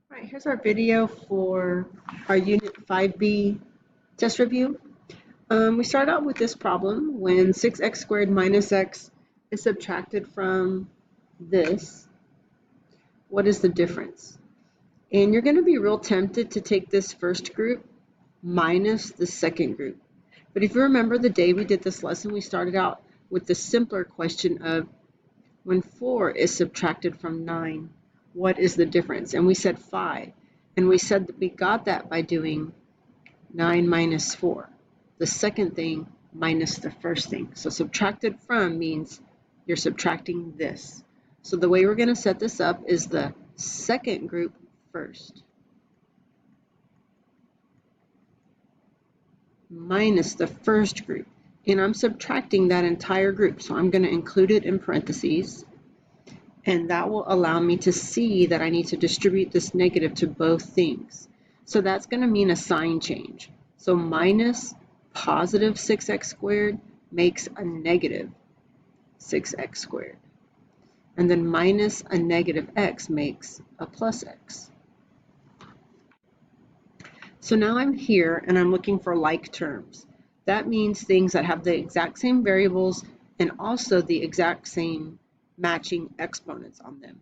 All right, here's our video for our Unit 5B test review. We start out with this problem when 6x squared minus x is subtracted from this. What is the difference? And you're going to be real tempted to take this first group minus the second group. But if you remember the day we did this lesson, we started out with the simpler question of when 4 is subtracted from 9, what is the difference? And we said 5. And we said that we got that by doing 9 minus 4. The second thing minus the first thing. So subtracted from means you're subtracting this. So the way we're going to set this up is the second group first minus the first group. And I'm subtracting that entire group. So I'm going to include it in parentheses. And that will allow me to see that I need to distribute this negative to both things. So that's going to mean a sign change. So minus positive 6x squared makes a negative 6x squared. And then minus a negative x makes a plus x. So now I'm here and I'm looking for like terms. That means things that have the exact same variables and also the exact same matching exponents on them.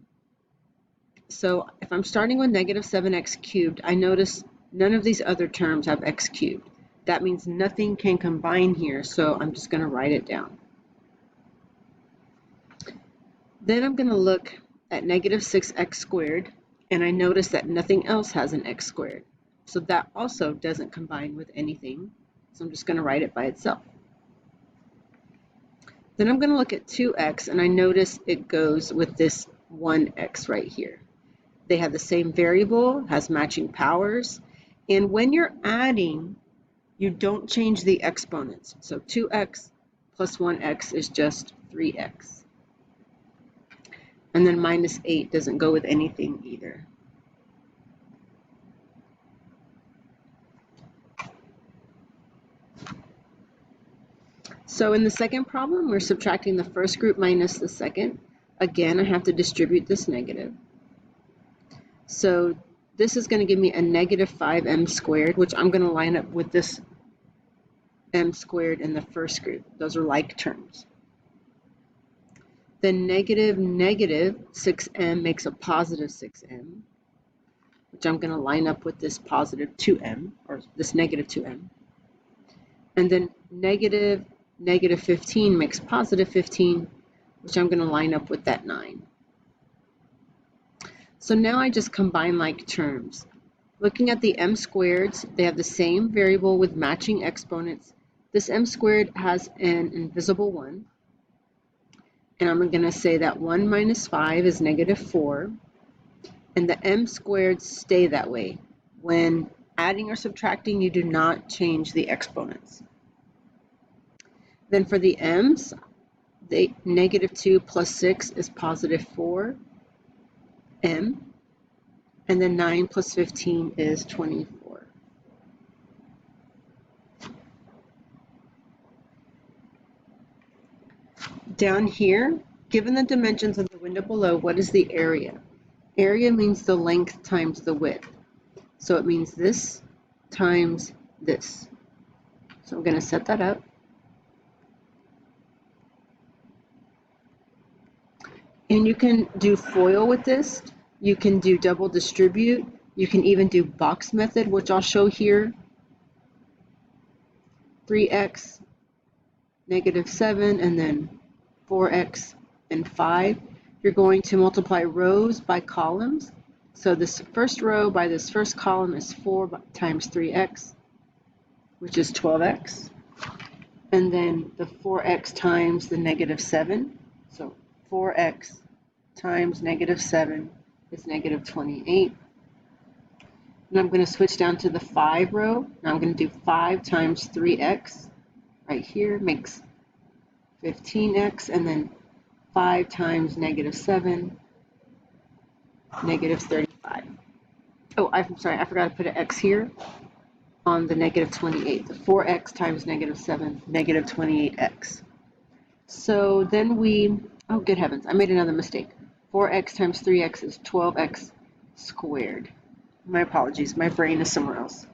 So if I'm starting with negative 7x cubed, I notice none of these other terms have x cubed. That means nothing can combine here, so I'm just going to write it down. Then I'm going to look at negative 6x squared, and I notice that nothing else has an x squared. So that also doesn't combine with anything, so I'm just going to write it by itself. Then I'm going to look at 2x, and I notice it goes with this 1x right here. They have the same variable, has matching powers, and when you're adding, you don't change the exponents. So 2x plus 1x is just 3x. And then minus 8 doesn't go with anything either. So in the second problem, we're subtracting the first group minus the second. Again, I have to distribute this negative. So this is going to give me a negative 5m squared, which I'm going to line up with this m squared in the first group. Those are like terms. Then negative 6m makes a positive 6m, which I'm going to line up with this positive 2m, or this negative 2m. And then negative 15 makes positive 15, which I'm going to line up with that 9. So now I just combine like terms. Looking at the m squareds, they have the same variable with matching exponents. This m squared has an invisible 1. And I'm going to say that 1 minus 5 is negative 4. And the m squareds stay that way. When adding or subtracting, you do not change the exponents. Then for the m's, negative 2 plus 6 is positive 4m. And then 9 plus 15 is 24. Down here, given the dimensions of the window below, what is the area? Area means the length times the width. So it means this times this. So I'm going to set that up. And you can do FOIL with this. You can do double distribute. You can even do box method, which I'll show here. 3x, negative 7, and then 4x and 5. You're going to multiply rows by columns. So this first row by this first column is 4 times 3x, which is 12x. And then the 4x times the negative 7. So 4x times negative 7 is negative 28. And I'm going to switch down to the 5 row. Now I'm going to do 5 times 3x right here makes 15x, and then 5 times negative 7, negative 35. Oh, I'm sorry, I forgot to put an x here on the negative 28. The 4x times negative 7, negative 28x. So then oh good heavens, I made another mistake. 4x times 3x is 12x squared. My apologies, my brain is somewhere else.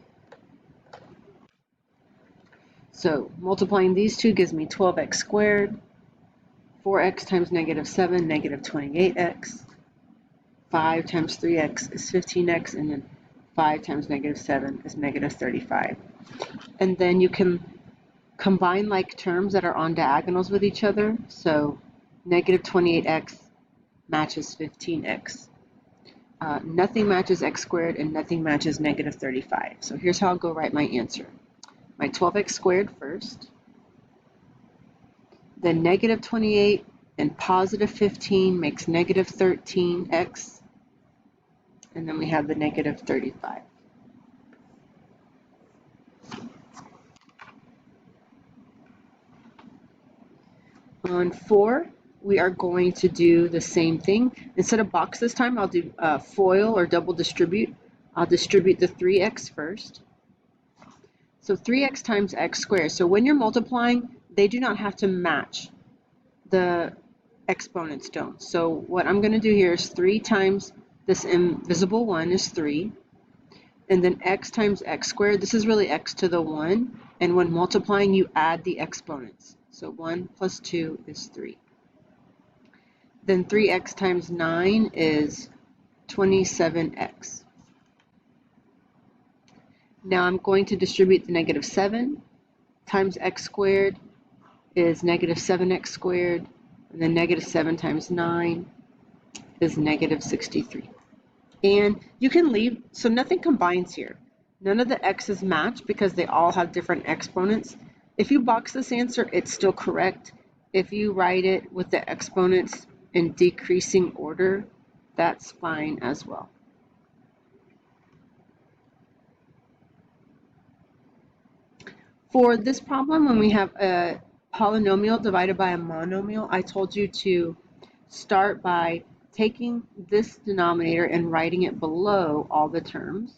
So multiplying these two gives me 12x squared. 4x times negative 7, negative 28x. 5 times 3x is 15x, and then 5 times negative 7 is negative 35. And then you can combine like terms that are on diagonals with each other. So negative 28x matches 15x. Nothing matches x squared, and nothing matches negative 35. So here's how I'll go write my answer. My 12x squared first, then negative 28 and positive 15 makes negative 13x, and then we have the negative 35. On 4, we are going to do the same thing. Instead of box this time, I'll do FOIL or double distribute. I'll distribute the 3x first. So 3x times x squared. So when you're multiplying, they do not have to match. The exponents don't. So what I'm going to do here is 3 times this invisible 1 is 3. And then x times x squared. This is really x to the 1. And when multiplying, you add the exponents. So 1 plus 2 is 3. Then 3x times 9 is 27x. Now I'm going to distribute the negative 7 times x squared is negative 7x squared, and then negative 7 times 9 is negative 63. And you can leave, so nothing combines here. None of the x's match because they all have different exponents. If you box this answer, it's still correct. If you write it with the exponents in decreasing order, that's fine as well. For this problem, when we have a polynomial divided by a monomial, I told you to start by taking this denominator and writing it below all the terms,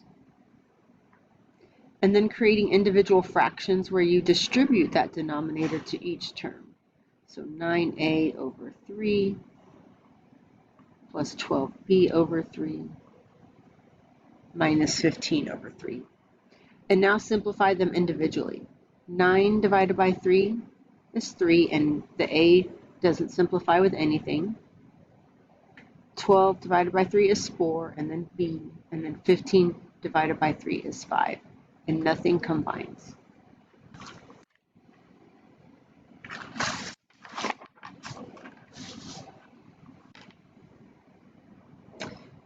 and then creating individual fractions where you distribute that denominator to each term. So 9a over 3 plus 12b over 3 minus 15 over 3. And now simplify them individually. 9 divided by 3 is 3, and the a doesn't simplify with anything. 12 divided by 3 is 4, and then b, and then 15 divided by 3 is 5, and nothing combines.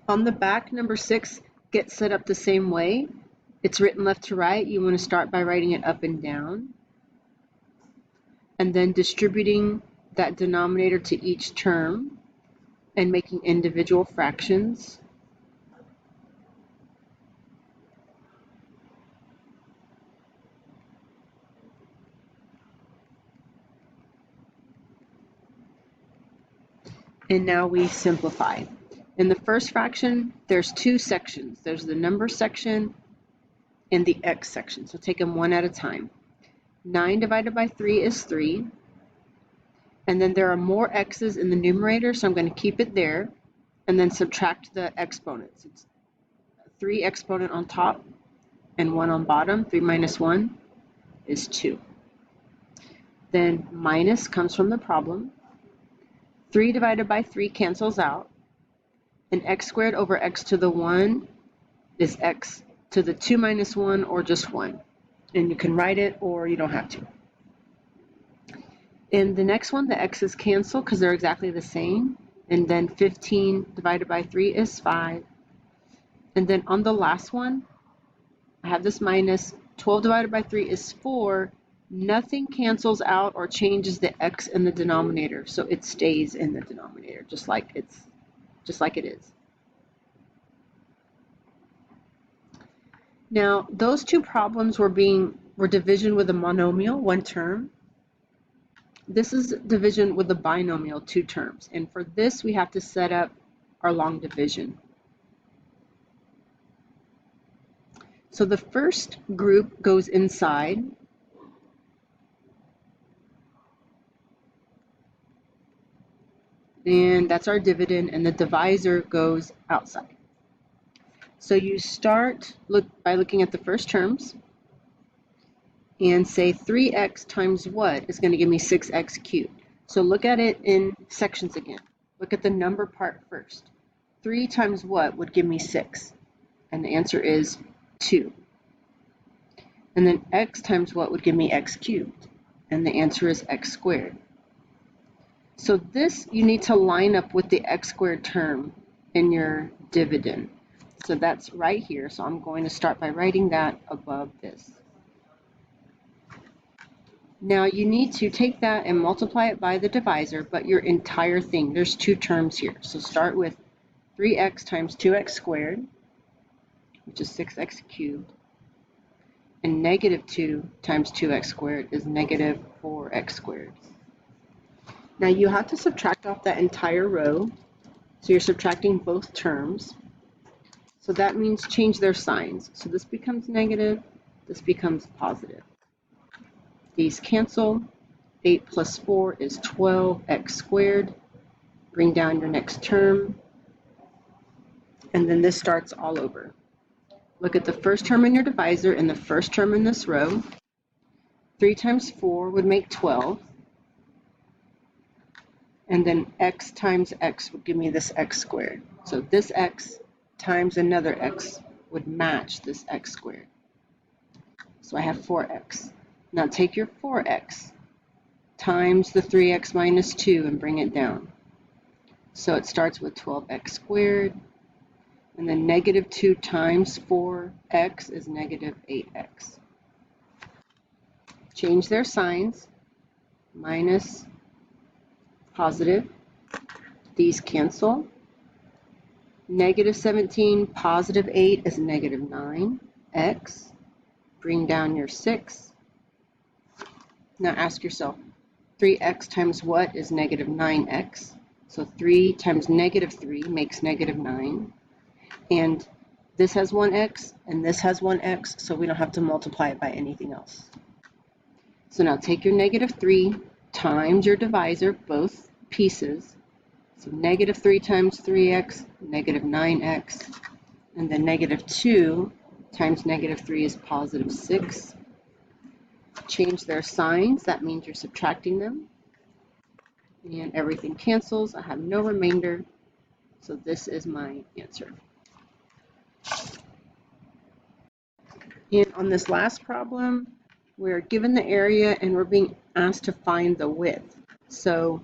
On the back, number 6 gets set up the same way. It's written left to right. You want to start by writing it up and down, and then distributing that denominator to each term and making individual fractions. And now we simplify. In the first fraction, there's 2 sections. There's the number section and the x section. So take them one at a time. 9 divided by 3 is 3. And then there are more x's in the numerator, so I'm going to keep it there and then subtract the exponents. It's 3 exponent on top and 1 on bottom. 3 minus 1 is 2. Then minus comes from the problem. 3 divided by 3 cancels out. And x squared over x to the 1 is x to the 2 minus 1, or just 1. And you can write it or you don't have to. In the next one, the x's cancel because they're exactly the same. And then 15 divided by 3 is 5. And then on the last one, I have this minus. 12 divided by 3 is 4. Nothing cancels out or changes the x in the denominator, so it stays in the denominator just like it is. Now, those two problems were division with a monomial, 1 term. This is division with a binomial, 2 terms. And for this, we have to set up our long division. So the first group goes inside. And that's our dividend, and the divisor goes outside. So you start by looking at the first terms and say 3x times what is going to give me 6x cubed. So look at it in sections again. Look at the number part first. 3 times what would give me 6? And the answer is 2. And then x times what would give me x cubed? And the answer is x squared. So this you need to line up with the x squared term in your dividend. So that's right here. So I'm going to start by writing that above this. Now you need to take that and multiply it by the divisor, but your entire thing. There's 2 terms here. So start with 3x times 2x squared, which is 6x cubed. And negative 2 times 2x squared is negative 4x squared. Now you have to subtract off that entire row. So you're subtracting both terms. So that means change their signs. So this becomes negative, this becomes positive. These cancel. 8 plus 4 is 12x squared. Bring down your next term. And then this starts all over. Look at the first term in your divisor and the first term in this row. 3 times 4 would make 12. And then x times x would give me this x squared. So this x times another x would match this x squared. So I have 4x. Now take your 4x times the 3x minus 2 and bring it down. So it starts with 12x squared. And then negative 2 times 4x is negative 8x. Change their signs. Minus, positive. These cancel. Negative 17, positive 8 is negative 9x. Bring down your 6. Now ask yourself, 3x times what is negative 9x? So 3 times negative 3 makes negative 9. And this has 1x, and this has 1x, so we don't have to multiply it by anything else. So now take your negative 3 times your divisor, both pieces. So negative 3 times 3x, negative 9x. And then negative 2 times negative 3 is positive 6. Change their signs. That means you're subtracting them. And everything cancels. I have no remainder. So this is my answer. And on this last problem, we're given the area and we're being asked to find the width. So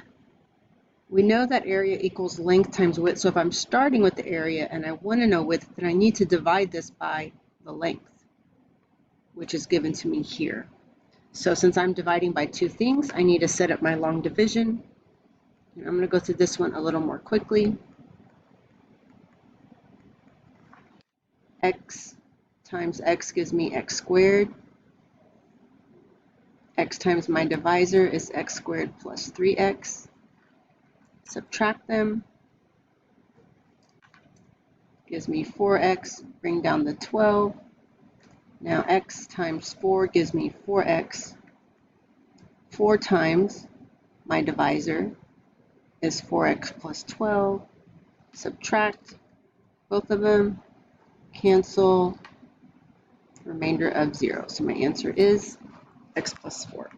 we know that area equals length times width. So if I'm starting with the area and I want to know width, then I need to divide this by the length, which is given to me here. So since I'm dividing by 2 things, I need to set up my long division. And I'm going to go through this one a little more quickly. X times x gives me x squared. X times my divisor is x squared plus 3x. Subtract them. Gives me 4x. Bring down the 12. Now x times 4 gives me 4x. 4 times my divisor is 4x plus 12. Subtract both of them. Cancel. Remainder of 0. So my answer is x plus 4.